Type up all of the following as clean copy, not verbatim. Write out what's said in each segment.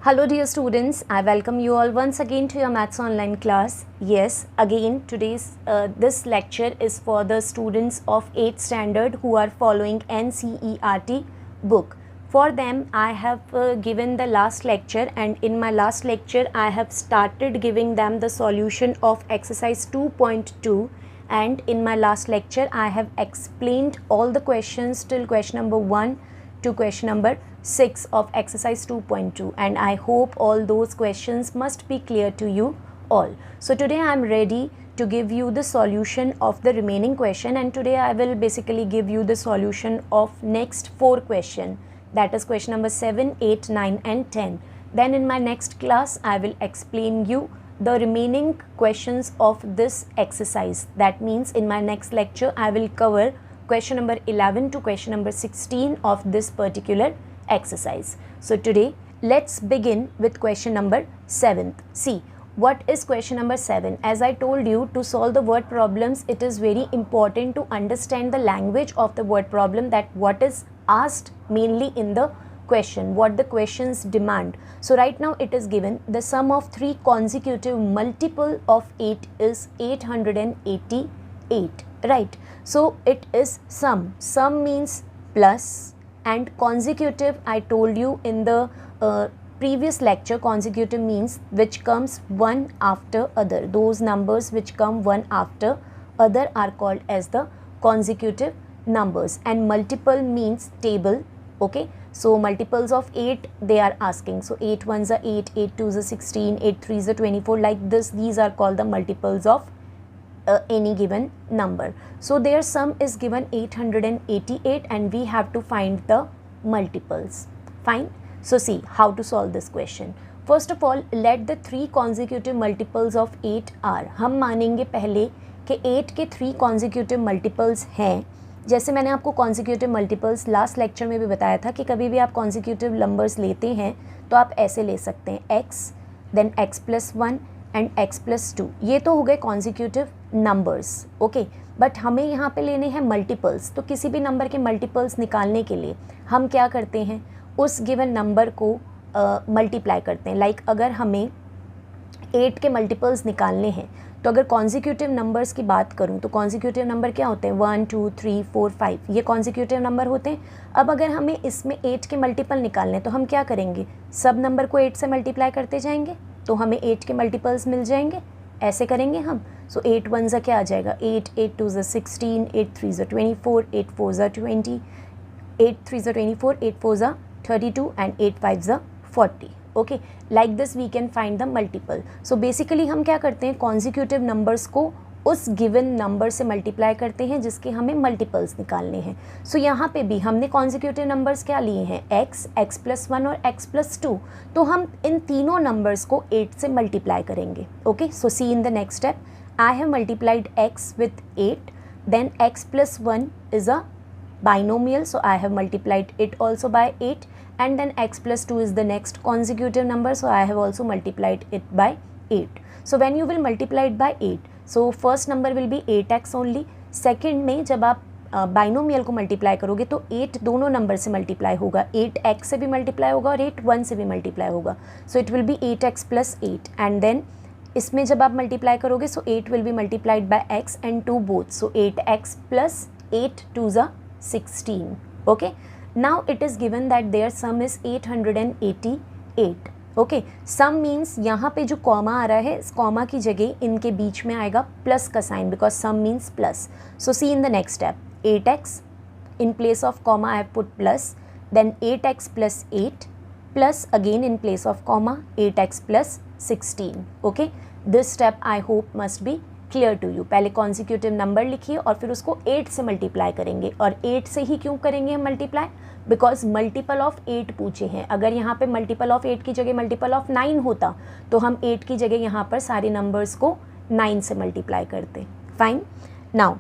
Hello dear students, I welcome you all once again to your Maths Online class. Yes, again today's this lecture is for the students of 8th standard who are following NCERT book. For them I have given the last lecture, and in my last lecture I have started giving them the solution of exercise 2.2, and in my last lecture I have explained all the questions till question number 1 to question number 6 of exercise 2.2, and I hope all those questions must be clear to you all. So today I am ready to give you the solution of the remaining question, and today I will basically give you the solution of next 4 question, that is question number 7, 8, 9 and 10. Then in my next class I will explain you the remaining questions of this exercise. That means in my next lecture I will cover question number 11 to question number 16 of this particular exercise. So today let's begin with question number 7. See, what is question number 7? As I told you, to solve the word problems it is very important to understand the language of the word problem, that what is asked mainly in the question, what the questions demand. So right now it is given the sum of 3 consecutive multiple of 8 is 888, right? So it is sum means plus, and consecutive I told you in the previous lecture, consecutive means which comes one after other. Those numbers which come one after other are called as the consecutive numbers. And multiple means table, okay? So multiples of 8 they are asking. So 8 ones are 8, 8 twos are 16, 8 threes are 24, like this. These are called the multiples of any given number. So their sum is given 888 and we have to find the multiples. Fine. So see how to solve this question. First of all, let the 3 consecutive multiples of 8 are. हम मानेंगे पहले कि 8 के 3 consecutive multiples हैं. जैसे मैंने आपको consecutive multiples last lecture में भी बताया था कि कभी भी आप consecutive numbers लेते हैं तो आप ऐसे ले सकते हैं x, then x plus 1 and x plus 2. ये तो हो गए कॉन्जिक्यूटिव नंबर्स, ओके. बट हमें यहाँ पे लेने हैं मल्टीपल्स. तो किसी भी नंबर के मल्टीपल्स निकालने के लिए हम क्या करते हैं, उस गिवन नंबर को मल्टीप्लाई करते हैं. लाइक अगर हमें 8 के मल्टीपल्स निकालने हैं तो अगर कॉन्जिक्यूटिव नंबर्स की बात करूँ तो कॉन्जिक्यूटिव नंबर क्या होते हैं, 1 2 3 4 5, ये कॉन्जिक्यूटिव नंबर होते हैं. अब अगर हमें इसमें 8 के मल्टीपल निकालने तो हम क्या करेंगे, सब नंबर को 8 से मल्टीप्लाई करते जाएंगे तो हमें 8 के मल्टीपल्स मिल जाएंगे. ऐसे करेंगे हम. सो 8 वन ज़ा क्या आ जाएगा, 8, 8 टू ज़ा 16, 8 थ्री ज़ा 24, 8 फोर ज़ा 20, 8 थ्री ज़ा 24, 8 फोर ज़ा 32 एंड 8 फाइव ज़ा 40. Okay, like this we can find the multiple. So basically हम क्या करते हैं, कॉन्जिक्यूटिव नंबर्स को उस गिवन नंबर से मल्टीप्लाई करते हैं जिसके हमें मल्टीपल्स निकालने हैं. सो यहाँ पे भी हमने कॉन्जिक्यूटिव नंबर्स क्या लिए हैं, x, x प्लस 1 और x प्लस 2. तो हम इन तीनों नंबर्स को 8 से मल्टीप्लाई करेंगे. Okay, so see in the next step. I have multiplied x with 8, then x plus 1 is a binomial, so I have multiplied it also by 8, and then x plus 2 is the next consecutive number, so I have also multiplied it by 8. So when you will multiply it by 8, so first number will be 8x only. Second में जब आप binomial को multiply करोगे तो 8 दोनों number से multiply होगा, 8x से भी multiply होगा और 8 1 से भी multiply होगा. So it will be 8x plus 8, and then इसमें जब आप multiply करोगे so 8 will be multiplied by x and 2 both, so 8x plus 8 2 ज़ा 16. Okay, now it is given that their sum is 888. Okay, sum means यहाँ पे जो comma आ रहा है, इस कॉमा की जगह इनके बीच में आएगा प्लस का sign, because sum means plus. So see in the next step, 8x in place of comma I have put plus, then 8x plus 8 plus again in place of comma 8x plus 16. Okay, this step I hope must be clear to you. पहले consecutive number लिखिए और फिर उसको 8 से multiply करेंगे. और 8 से ही क्यों करेंगे हम मल्टीप्लाई, बिकॉज मल्टीपल ऑफ 8 पूछे हैं. अगर यहाँ पे मल्टीपल ऑफ 8 की जगह मल्टीपल ऑफ 9 होता तो हम 8 की जगह यहाँ पर सारे नंबर्स को 9 से मल्टीप्लाई करते. Fine. Now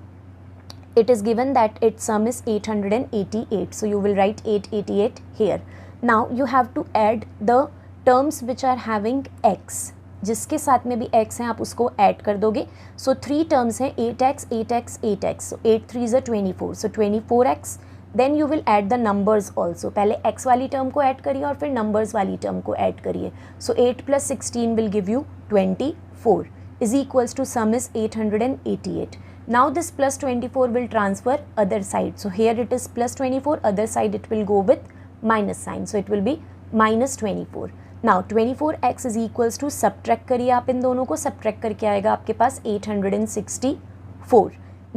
it is given that its sum is 888, so you will write 888 here. Now you have to add the terms which are having x. जिसके साथ में भी x है आप उसको ऐड कर दोगे. सो 3 टर्म्स हैं, 8x 8x 8x, सो 8 3 ज़ा 24, so 24x then you will add the numbers also. पहले x वाली टर्म को ऐड करिए और फिर नंबर्स वाली टर्म को ऐड करिए. So 8 + 16 will give you 24 is equals to sum is 888. Now this plus 24 will transfer other side. So here it is plus 24, other side it will go with minus sign. So it will be minus 24. Now 24x is equals to, subtract करिए आप इन दोनों को, subtract करके आएगा आपके पास 864.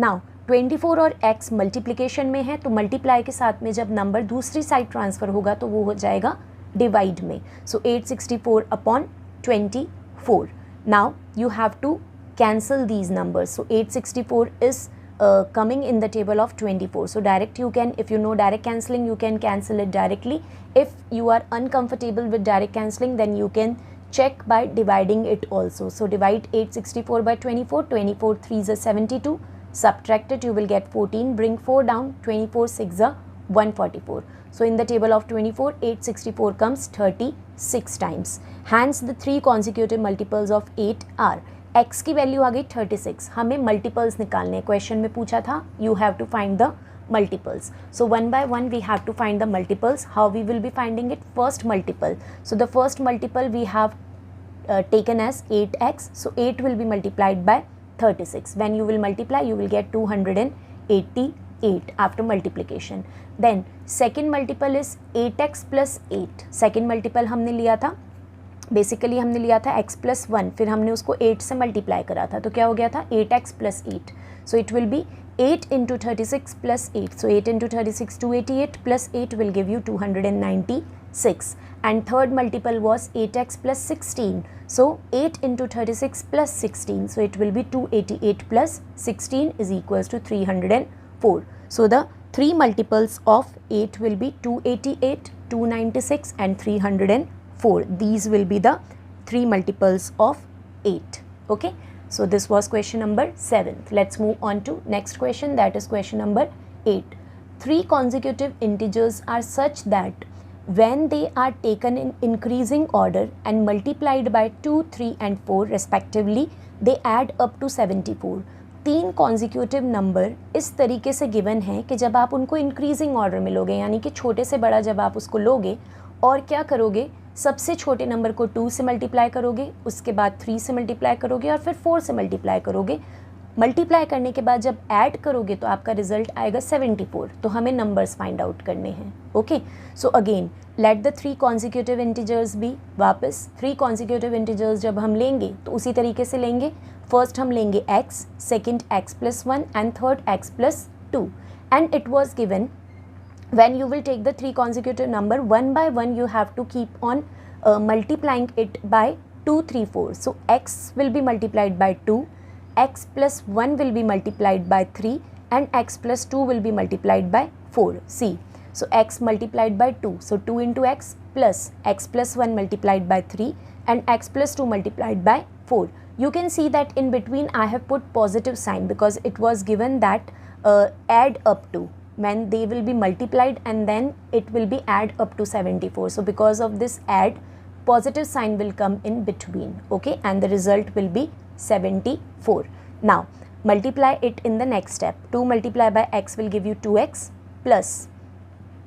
Now 24 और x multiplication में है तो मल्टीप्लाई के साथ में जब नंबर दूसरी साइड ट्रांसफ़र होगा तो वो हो जाएगा डिवाइड में. सो 864 upon 24. Now you have to cancel these numbers. So 864 is coming in the table of 24. So direct you can, if you know direct cancelling, you can cancel it directly. If you are uncomfortable with direct cancelling, then you can check by dividing it also. So divide 864 by 24. 24 3s are 72. Subtract it, you will get 14. Bring 4 down. 24 6 are 144. So in the table of 24, 864 comes 36 times. Hence the three consecutive multiples of 8 are x की value आ गई 36. हमें multiples निकालने, question में पूछा था you have to find the multiples. So one by one we have to find the multiples. How we will be finding it? First multiple. So the first multiple we have taken as 8x. So 8 will be multiplied by 36. When you will multiply, you will get 288 after multiplication. Then second multiple is 8x plus 8. Second multiple हमने लिया था, basically हमने लिया था x plus 1, फिर हमने उसको 8 से मल्टीप्लाई करा था तो क्या हो गया था 8x plus 8. So it will be 8 into 36 plus 8. So 8 into 36 288 plus 8 will give you 296. And third multiple was 8x plus 16. So 8 into 36 plus 16. So it will be 288 plus 16 is equals to 304. So the three multiples of 8 will be 288, 296 and 304. These will be the three multiples of 8. Okay. So this was question number 7. Let's move on to next question, that is question number 8. Three consecutive integers are such that when they are taken in increasing order and multiplied by 2, 3 and 4 respectively, they add up to 74. तीन consecutive number इस तरीके से given है कि जब आप उनको increasing order में लोगे, यानी कि छोटे से बड़ा जब आप उसको लोगे और क्या करोगे, सबसे छोटे नंबर को 2 से मल्टीप्लाई करोगे, उसके बाद 3 से मल्टीप्लाई करोगे और फिर 4 से मल्टीप्लाई करोगे. मल्टीप्लाई करने के बाद जब ऐड करोगे तो आपका रिजल्ट आएगा 74. तो हमें नंबर्स फाइंड आउट करने हैं. Okay, so again let the three consecutive integers be. वापस थ्री कॉन्जिक्यूटिव इंटीजर्स जब हम लेंगे तो उसी तरीके से लेंगे. फर्स्ट हम लेंगे x, second x plus 1 and third x plus 2. And it was given when you will take the three consecutive number one by one, you have to keep on multiplying it by 2, 3, 4. So x will be multiplied by 2, x plus 1 will be multiplied by 3 and x plus 2 will be multiplied by 4. See, so x multiplied by 2, so 2 into x plus 1 multiplied by 3 and x plus 2 multiplied by 4. You can see that in between I have put positive sign because it was given that add up to, when they will be multiplied and then it will be add up to 74. So because of this add, positive sign will come in between, okay, and the result will be 74. Now multiply it in the next step. 2 multiplied by x will give you 2x plus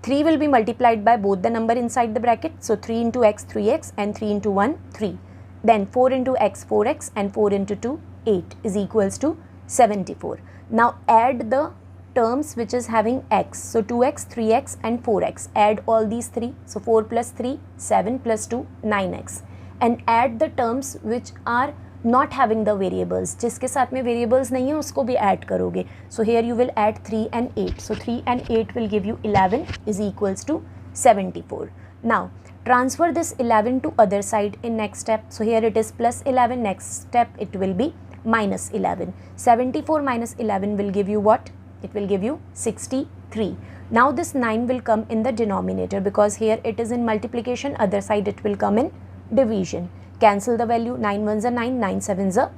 3 will be multiplied by both the number inside the bracket. So 3 into x 3x and 3 into 1 3. Then 4 into x 4x and 4 into 2 8 is equals to 74. Now add the terms which is having x. So 2x, 3x and 4x. Add all these three. So 4 plus 3, 7 plus 2, 9x. And add the terms which are not having the variables. जिसके साथ में variables नहीं है उसको भी add करोगे. So here you will add 3 and 8. So 3 and 8 will give you 11 is equals to 74. Now transfer this 11 to other side in next step. So here it is plus 11. Next step it will be minus 11. 74 minus 11 will give you what? It will give you 63. Now this 9 will come in the denominator because here it is in multiplication, other side it will come in division. Cancel the value. 9 ones are 9, 9 sevens are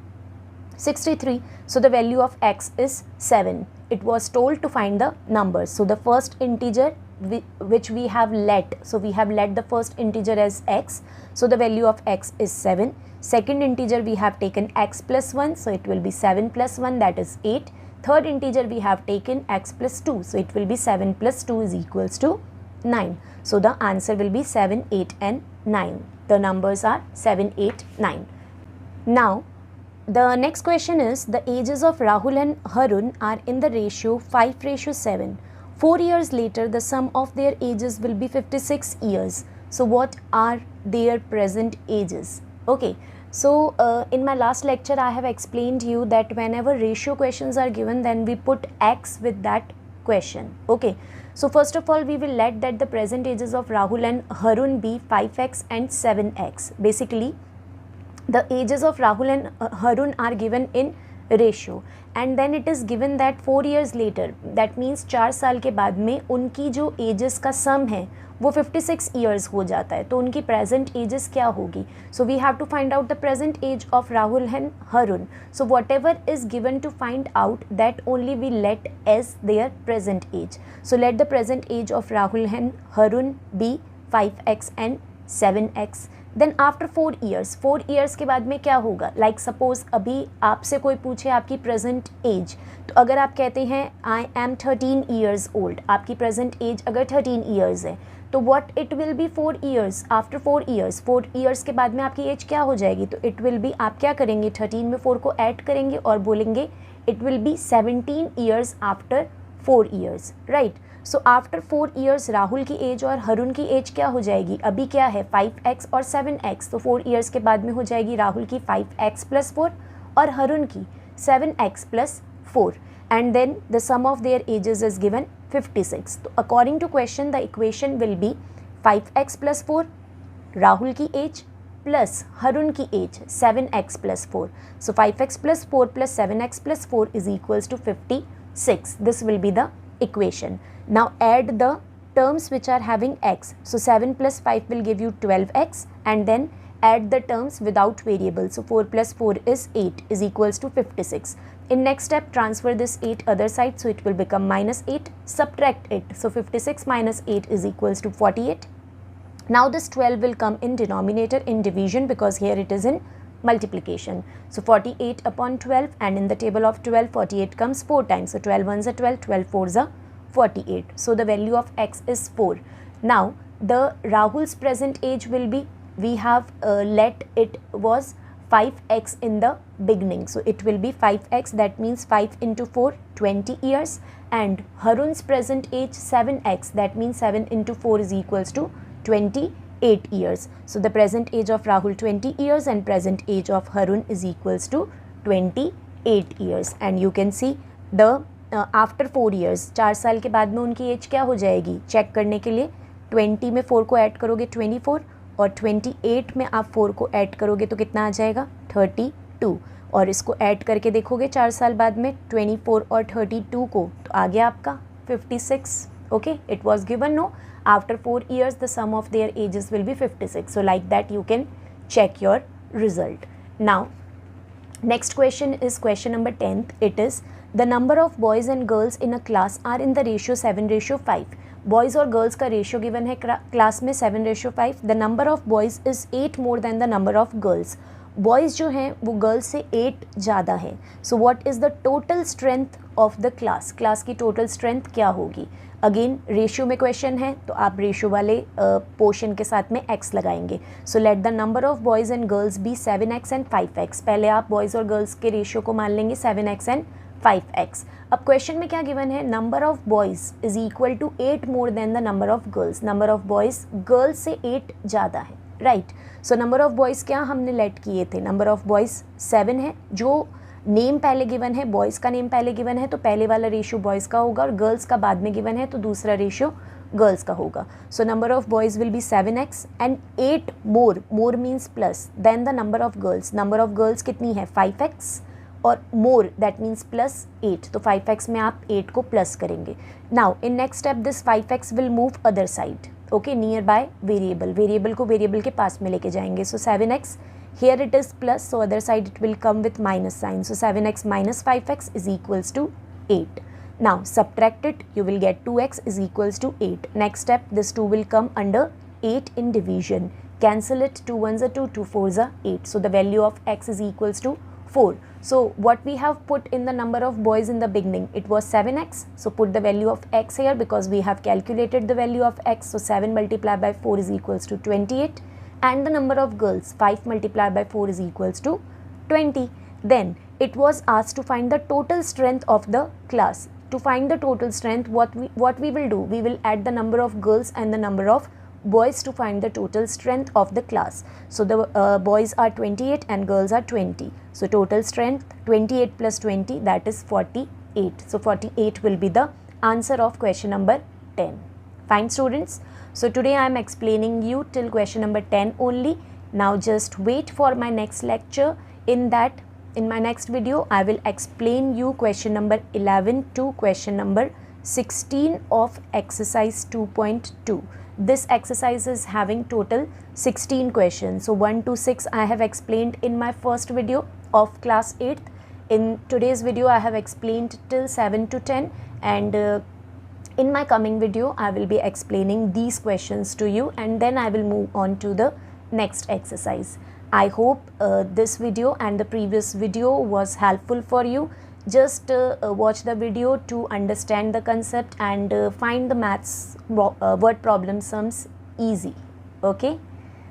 63. So the value of x is 7. It was told to find the numbers. So the first integer which we have let, so we have let the first integer as x. So the value of x is 7. Second integer we have taken x plus 1. So it will be 7 plus 1, that is 8. third integer we have taken x plus 2, so it will be 7 plus 2 is equals to 9. So the answer will be 7, 8 and 9. The numbers are 7, 8, 9. Now the next question is, the ages of Rahul and Harun are in the ratio 5:7. 4 years later, the sum of their ages will be 56 years. So what are their present ages? Okay, so in my last lecture I have explained you that whenever ratio questions are given, then we put x with that question. Okay, so first of all we will let that the present ages of Rahul and Harun be 5x and 7x. Basically the ages of Rahul and Harun are given in ratio, and then it is given that 4 years later, that means 4 साल के बाद में उनकी जो ages का sum है वो 56 years हो जाता है, तो उनकी present ages क्या होगी? So we have to find out the present age of Rahul and Harun. So whatever is given to find out, that only we let as their present age. So let the present age of Rahul and Harun be 5x and 7x. Then after 4 years के बाद में क्या होगा? Like suppose अभी आपसे कोई पूछे आपकी प्रेजेंट एज, तो अगर आप कहते हैं आई एम 13 ईयर्स ओल्ड, आपकी प्रेजेंट एज अगर 13 ईयर्स है, तो what it will be 4 years after 4 years के बाद में आपकी एज क्या हो जाएगी? तो इट विल बी, आप क्या करेंगे, 13 में 4 को ऐड करेंगे और बोलेंगे it will be 17 years after 4 years, right. So after 4 years Rahul की एज और हरुण की एज क्या हो जाएगी? अभी क्या है 5x और 7x, तो 4 ईयर्स के बाद में हो जाएगी राहुल की 5x प्लस 4 और हरुण की 7x plus 4, and then the sum of their ages is given 56. तो according to question the equation will be 5x plus 4 Rahul की एज प्लस हरुण की age 7x plus 4. So 5x plus 4 plus 7x plus 4 is equals to 56. This will be the equation. Now add the terms which are having x. So 7 plus 5 will give you 12x, and then add the terms without variable. So 4 plus 4 is 8 is equals to 56. In next step transfer this 8 other side, so it will become minus 8. Subtract it. So 56 minus 8 is equals to 48. Now this 12 will come in denominator in division, because here it is in multiplication. So 48 upon 12, and in the table of 12 48 comes 4 times. So 12 ones are 12, 12 fours are 48. So the value of x is 4. Now the Rahul's present age will be, we have let it was 5x in the beginning. So it will be 5x, that means 5 into 4 20 years, and Harun's present age 7x, that means 7 into 4 is equals to 28 years. So the present age of Rahul 20 years and present age of Harun is equals to 28 years. And you can see the after 4 years, 4 साल के बाद में उनकी as क्या हो जाएगी? Check करने के लिए 20 में 4 को ऐड करोगे 24, और 28 में आप 4 को ऐड करोगे तो कितना आ जाएगा? 32. और इसको ऐड करके देखोगे 4 साल बाद में 24 और 32 को, तो आ गया आपका 56. Okay, it was given no, after 4 years the sum of their ages will be 56. So like that you can check your result. Now next question is question number 10th. It is the number of boys and girls in a class are in the ratio 7:5. Boys और girls का ratio given है class में 7:5. The number of boys is 8 more than the number of girls. Boys जो हैं वो girls से 8 ज़्यादा है. So what is the total strength of the class? Class की total strength क्या होगी? अगेन रेशियो में क्वेश्चन है, तो आप रेशियो वाले पोर्शन के साथ में x लगाएंगे. So let the number of boys and girls be 7x and 5x. पहले आप बॉयज़ और गर्ल्स के रेशियो को मान लेंगे 7x एंड 5x. अब क्वेश्चन में क्या गिवन है? Number of boys is equal to 8 more than the number of girls. Number of boys girls से 8 ज़्यादा है, right. So number of boys क्या हमने लेट किए थे? नंबर ऑफ बॉयज़ 7 है. जो नेम पहले गिवन है, बॉयज़ का नेम पहले गिवन है, तो पहले वाला रेशियो बॉयज़ का होगा, और गर्ल्स का बाद में गिवन है तो दूसरा रेशियो गर्ल्स का होगा. So number of boys will be 7x and 8 more means plus then the number of girls. Number of girls कितनी है? 5x, और मोर दैट मीन्स प्लस 8. तो 5x में आप 8 को प्लस करेंगे. Now in next step this 5x will move other side, okay, near by variable को variable के पास में लेके जाएंगे. सो 7x, here it is plus, so other side it will come with minus sign. So 7x minus 5x is equals to 8. Now subtract it, you will get 2x is equals to 8. Next step, this 2 will come under 8 in division. Cancel it, 2 ones are 2, 2 fours are 8. So the value of x is equals to 4. So what we have put in the number of boys in the beginning, it was 7x. So put the value of x here because we have calculated the value of x. So 7 multiplied by 4 is equals to 28. And the number of girls, 5 multiplied by 4 is equals to 20. Then it was asked to find the total strength of the class. To find the total strength, what we will do, we will add the number of girls and the number of boys to find the total strength of the class. So the boys are 28 and girls are 20. So total strength 28 plus 20, that is 48. So 48 will be the answer of question number 10. Fine students. So today I am explaining you till question number 10 only. Now just wait for my next lecture. In my next video I will explain you question number 11 to question number 16 of exercise 2.2. This exercise is having total 16 questions. So 1 to 6 I have explained in my first video of class 8th. In today's video I have explained till 7 to 10, and in my coming video I will be explaining these questions to you, and then I will move on to the next exercise. I hope this video and the previous video was helpful for you. Just watch the video to understand the concept and find the maths word problem sums easy. Okay,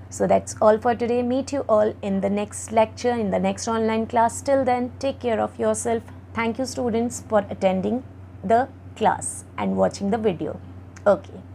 so that's all for today. Meet you all in the next lecture, in the next online class. Till then, take care of yourself. Thank you students for attending the class and watching the video. Okay.